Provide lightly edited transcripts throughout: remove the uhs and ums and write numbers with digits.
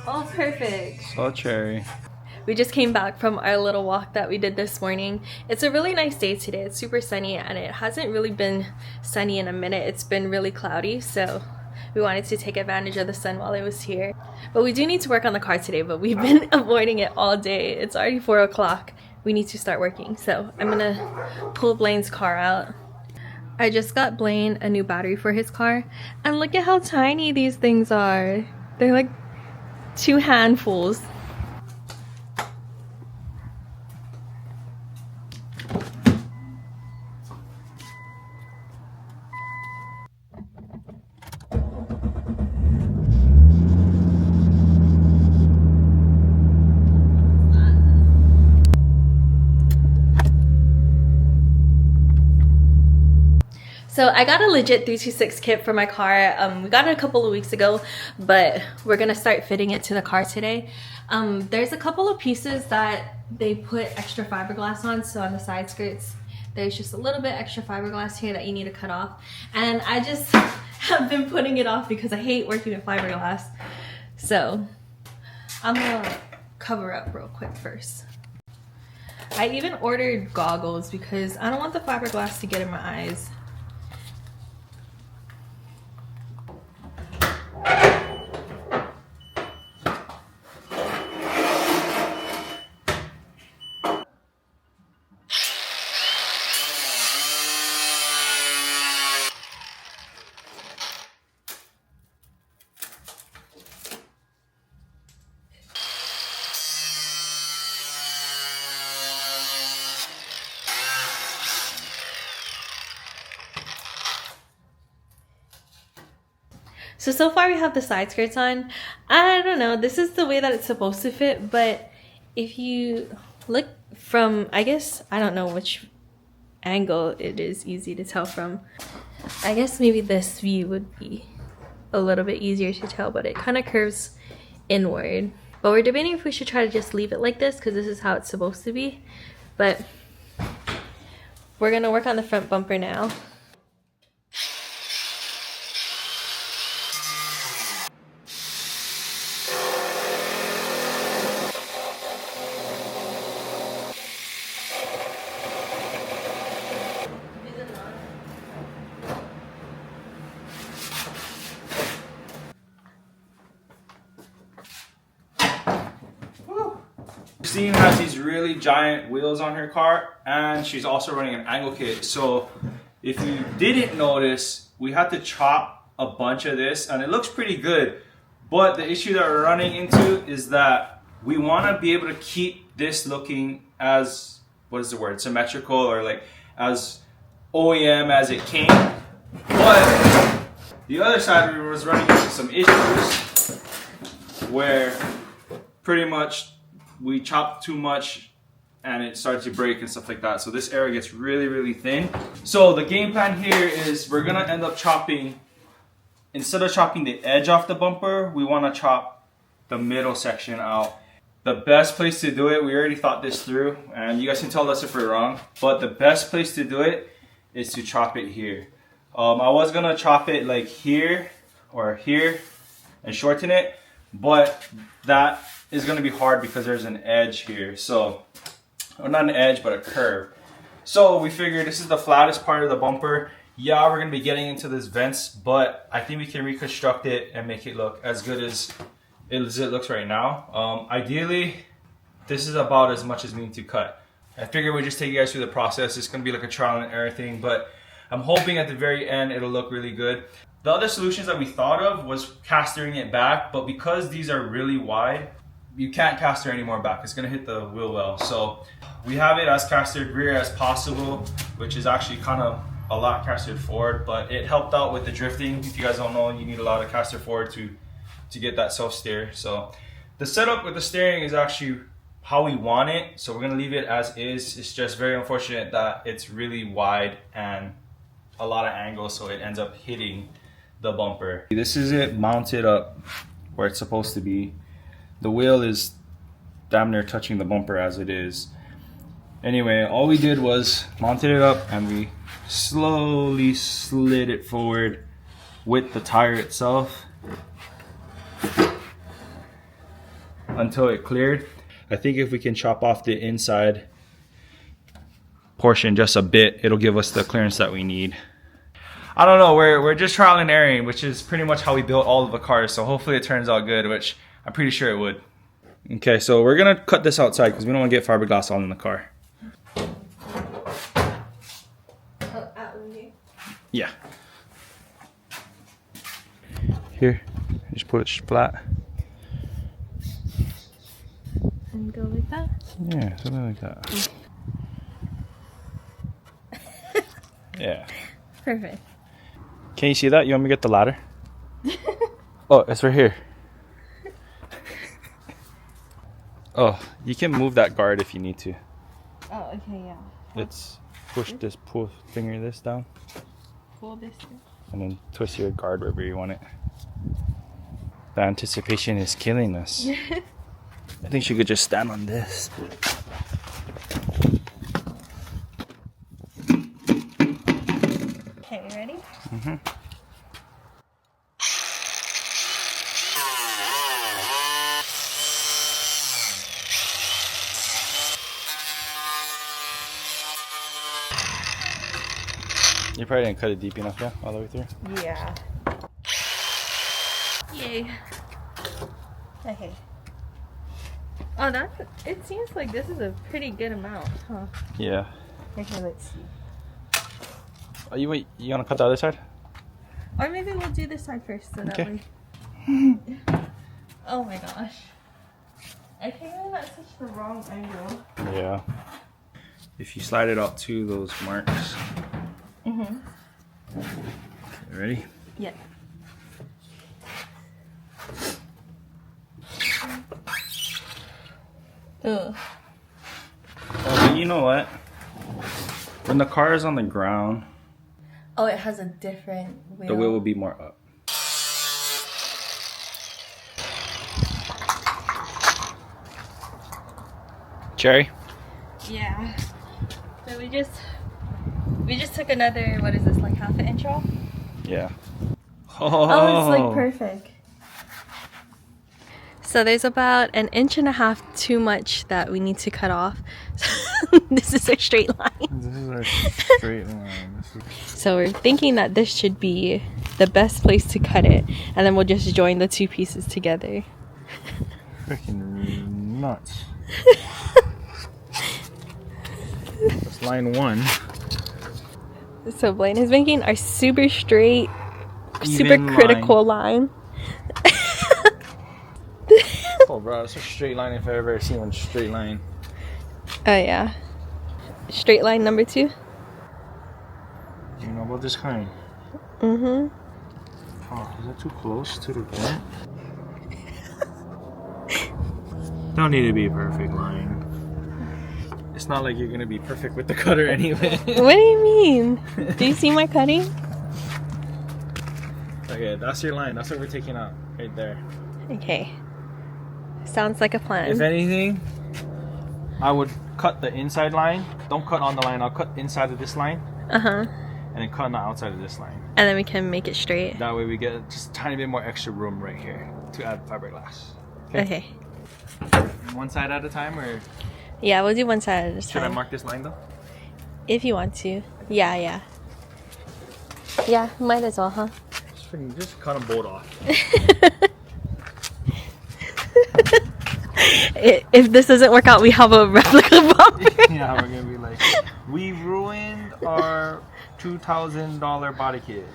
Oh, perfect. So cherry. We just came back from our little walk that we did this morning. It's a really nice day today. It's super sunny and it hasn't really been sunny in a minute. It's been really cloudy, so we wanted to take advantage of the sun while it was here. But we do need to work on the car today, but we've been avoiding it all day. It's already 4 o'clock. We need to start working. So I'm gonna pull Blaine's car out. I just got Blaine a new battery for his car. And look at how tiny these things are. They're like 2 handfuls. So I got a legit 326 kit for my car. We got it a couple of weeks ago, but we're gonna start fitting it to the car today. There's a couple of pieces that they put extra fiberglass on, so on the side skirts, there's just a little bit extra fiberglass here that you need to cut off. And I just have been putting it off because I hate working with fiberglass. So I'm gonna cover up real quick first. I even ordered goggles because I don't want the fiberglass to get in my eyes. So far we have the side skirts on. I don't know, this is the way that it's supposed to fit, but if you look from, I guess, I don't know which angle it is easy to tell from. I guess maybe this view would be a little bit easier to tell, but it kind of curves inward. But we're debating if we should try to just leave it like this because this is how it's supposed to be. But we're gonna work on the front bumper now. Christine has these really giant wheels on her car, and she's also running an angle kit. So if you didn't notice, we had to chop a bunch of this, and it looks pretty good. But the issue that we're running into is that we want to be able to keep this looking as, what is the word, symmetrical, or like as OEM as it came. But the other side, we was running into some issues where pretty much we chopped too much and it started to break and stuff like that. So this area gets really, really thin. So the game plan here is we're gonna end up chopping, instead of chopping the edge off the bumper, we wanna chop the middle section out. The best place to do it, we already thought this through, and you guys can tell us if we're wrong, but the best place to do it is to chop it here. I was gonna chop it like here or here and shorten it, but that is going to be hard because there's an edge here. So, or not an edge, but a curve. So we figured this is the flattest part of the bumper. Yeah, we're going to be getting into this vents, but I think we can reconstruct it and make it look as good as it looks right now. Ideally, this is about as much as we need to cut. I figured we'd just take you guys through the process. It's going to be like a trial and error thing, but I'm hoping at the very end it'll look really good. The other solutions that we thought of was castering it back, but because these are really wide, you can't caster any more back. It's gonna hit the wheel well. So we have it as castered rear as possible, which is actually kind of a lot castered forward, but it helped out with the drifting. If you guys don't know, you need a lot of caster forward to get that self steer. So the setup with the steering is actually how we want it. So we're gonna leave it as is. It's just very unfortunate that it's really wide and a lot of angle, so it ends up hitting the bumper. This is it mounted up where it's supposed to be. The wheel is damn near touching the bumper as it is. Anyway, all we did was mounted it up and we slowly slid it forward with the tire itself. until it cleared. I think if we can chop off the inside portion just a bit, it'll give us the clearance that we need. I don't know, we're just trial and erroring, which is pretty much how we built all of the cars, so hopefully it turns out good, which I'm pretty sure it would. Okay, so we're gonna cut this outside because we don't want to get fiberglass all in the car. Yeah. Here, just put it flat. And go like that? Yeah, something like that. Yeah. Perfect. Can you see that? You want me to get the ladder? Oh, it's right here. Oh, you can move that guard if you need to. Oh, okay, yeah. It's push this, pull finger this down. Pull this thing. And then twist your guard wherever you want it. The anticipation is killing us. I think she could just stand on this. Okay, you ready? Mm-hmm. You probably didn't cut it deep enough, yeah? All the way through? Yeah. Yay. Okay. Oh, it seems like this is a pretty good amount, huh? Yeah. Okay, let's see. Oh, you want to cut the other side? Or maybe we'll do this side first, so that way. Oh my gosh. I think I got such the wrong angle. Yeah. If you slide it out to those marks. Mm-hmm. You ready? Yeah. Ugh. Oh, but you know what? When the car is on the ground, Oh, it has a different wheel. the wheel will be more up. Cherry? Yeah. So we just took another, what is this, like half an inch off? Yeah. Oh, it's like perfect. So there's about 1.5 inches too much that we need to cut off. This is a straight line. This is our straight line. So we're thinking that this should be the best place to cut it, and then we'll just join the two pieces together. Freaking nuts. That's line 1. So Blaine is making our super straight, super Even critical line. Oh, bro, it's a straight line if I've ever seen one straight line. Oh yeah. Straight line number 2. Do you know about this kind? Mm-hmm. Oh, is that too close to the vent? Don't need to be a perfect line. It's not like you're gonna be perfect with the cutter anyway. What do you mean? Do you see my cutting? Okay, that's your line. That's what we're taking out right there. Okay. Sounds like a plan. If anything, I would cut the inside line. Don't cut on the line. I'll cut inside of this line. Uh-huh. And then cut on the outside of this line. And then we can make it straight. That way we get just a tiny bit more extra room right here to add fiberglass. Okay. One side at a time, or Yeah, we'll do one side at a time. should I mark this line though? If you want to. Yeah, yeah. Yeah, might as well, huh? Just cut them both off. If this doesn't work out, we have a replica bumper. Yeah, we're gonna be like, we ruined our $2,000 body kit.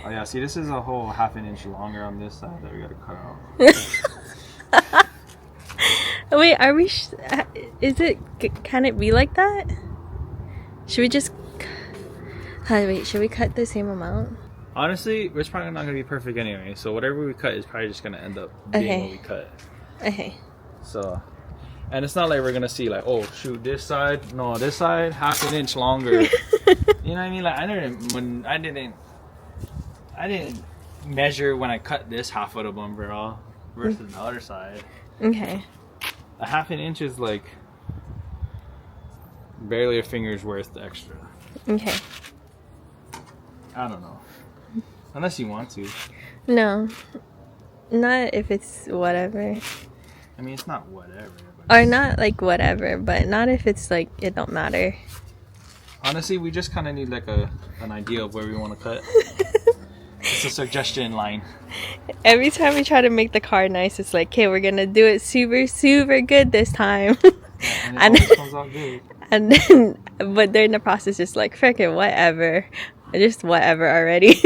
Oh yeah, see, this is a whole 1/2 inch longer on this side that we gotta cut out. Wait, are we? Can it be like that? Should we just? Wait, should we cut the same amount? Honestly, it's probably not gonna be perfect anyway. So whatever we cut is probably just gonna end up being what we cut. Okay. So, and it's not like we're gonna see like, oh shoot, this side, no, this side 1/2 inch longer. You know what I mean? Like I didn't measure when I cut this half of the bumper off versus the other side. Okay. A 1/2 inch is like barely a finger's worth extra. Okay. I don't know. Unless you want to. No. Not if it's whatever. I mean, it's not whatever. Or not like whatever, but not if it's like it don't matter. Honestly, we just kind of need like an idea of where we want to cut. It's a suggestion line. Every time we try to make the car nice, it's like, okay, we're gonna do it super, super good this time. And it always comes out good. And then, but during the process, it's like, frickin' whatever. Just whatever already.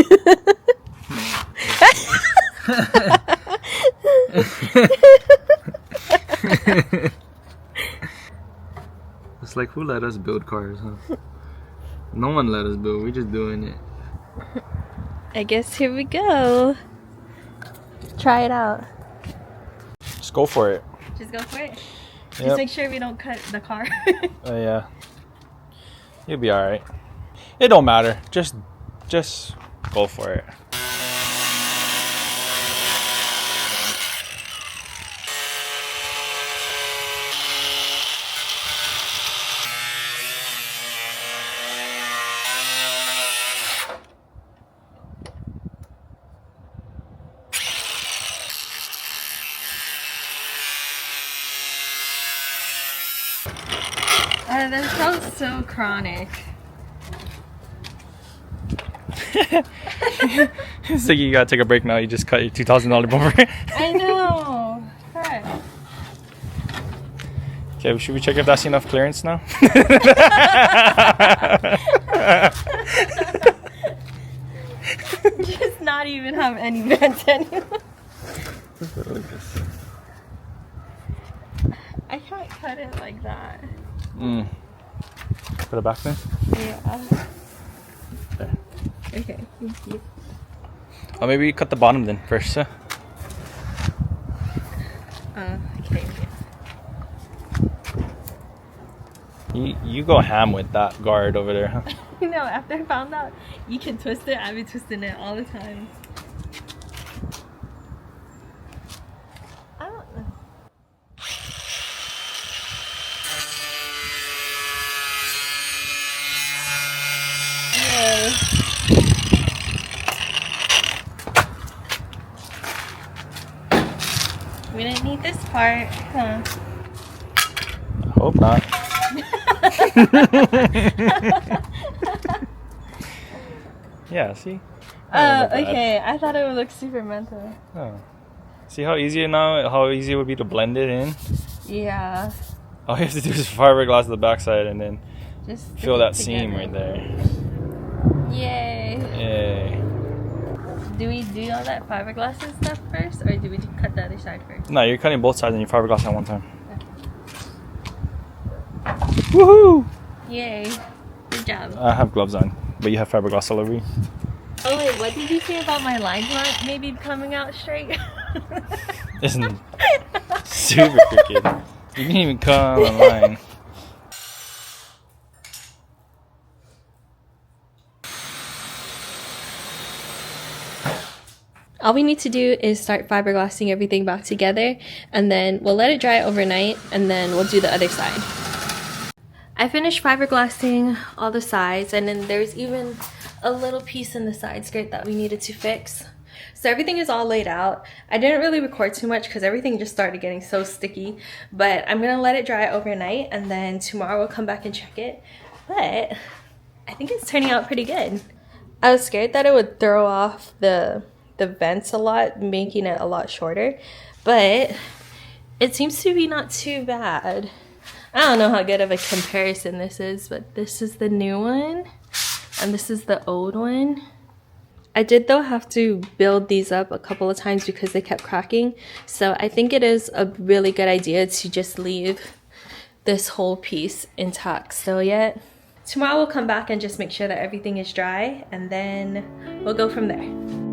It's like, who let us build cars, huh? No one let us build. We're just doing it. I guess here we go. Try it out. Just go for it. Just go for it. Yep. Just make sure we don't cut the car. Yeah. You'll be alright. It don't matter. Just go for it. That sounds so chronic. It's like you gotta take a break now. You just cut your $2,000 bumper. I know. Correct. Okay, should we check if that's enough clearance now? Just not even have any vents anymore. Like this. I can't cut it like that. Put it back then? Yeah. There. Okay, thank you. Or maybe you cut the bottom then first, huh? Okay. You go ham with that guard over there, huh? You know, after I found out you can twist it, I've been twisting it all the time. I don't know. Yay. We didn't need this part, huh? I hope not. Yeah, see? Oh, okay. I thought it would look super mental. Oh. See how easy it would be to blend it in? Yeah. All you have to do is fiberglass the backside and then Just fill stick it that seam together. right there. Yay. Yay. Do we do all that fiberglass and stuff first, or do we cut the other side first? No, you're cutting both sides and you fiberglass at one time. Woohoo! Yay. Good job. I have gloves on, but you have fiberglass all over you. Oh wait, what did you say about my lines not maybe coming out straight? Isn't super crooked. You didn't even cut on the line. All we need to do is start fiberglassing everything back together, and then we'll let it dry overnight, and then we'll do the other side. I finished fiberglassing all the sides, and then there's even a little piece in the side skirt that we needed to fix. So everything is all laid out. I didn't really record too much because everything just started getting so sticky, but I'm gonna let it dry overnight, and then tomorrow we'll come back and check it. But I think it's turning out pretty good. I was scared that it would throw off the vents a lot, making it a lot shorter, but it seems to be not too bad. I don't know how good of a comparison this is, but this is the new one and this is the old one. I did though have to build these up a couple of times because they kept cracking, so I think it is a really good idea to just leave this whole piece intact still yet. Tomorrow we'll come back and just make sure that everything is dry, and then we'll go from there.